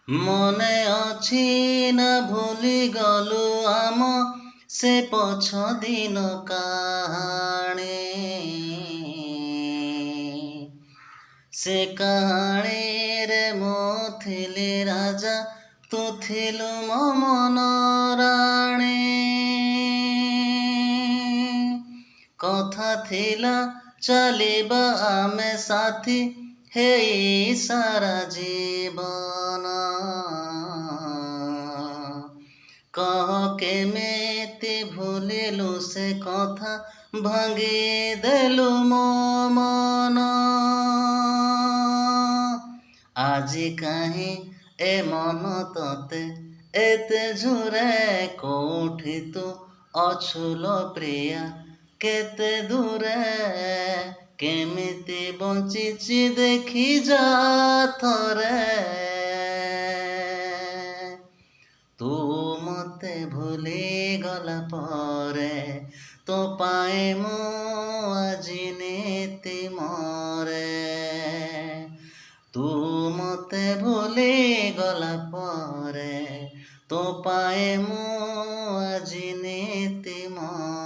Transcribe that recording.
মনে ଅଛି ନା ଭୁଲି ଗଲୁ ଆମ ସେ ପଛ ଦିନ କାହାଣୀ। ସେ କାହାଣୀରେ ମୁଁ ଥିଲି ରାଜା, ତୁ ଥିଲୁ ମୋ ମନ ରାଣୀ। କଥା ଥିଲା ଚାଲିବା ଆମେ ସାଥୀ ହେଇ ସାରା ଜୀବନ। କହ କେମିତି ଭୁଲିଲୁ ସେ କଥା, ଭାଙ୍ଗିଦେଲୁ ମୋ ମନ। ଆଜି କାହିଁ ଏ ମନ ତତେ ଏତେ ଝୁରେ, କୋଉଠି ତୁ ଅଛୁ ଲୋ ପ୍ରିୟା କେତେ ଦୂରେ। କେମିତି ବଞ୍ଚିଛି ଦେଖି ଯା ଥରେ, ତୁ ମତେ ଭୁଲି ଗଲା ପରେ ତୋ ପାଇଁ ମୁଁ ଆଜି ନୀତି ମରେ। ତୁ ମତେ ଭୁଲି ଗଲା ପରେ ତୋ ପାଇଁ ମୁଁ ଆଜି ନୀତି ମରେ।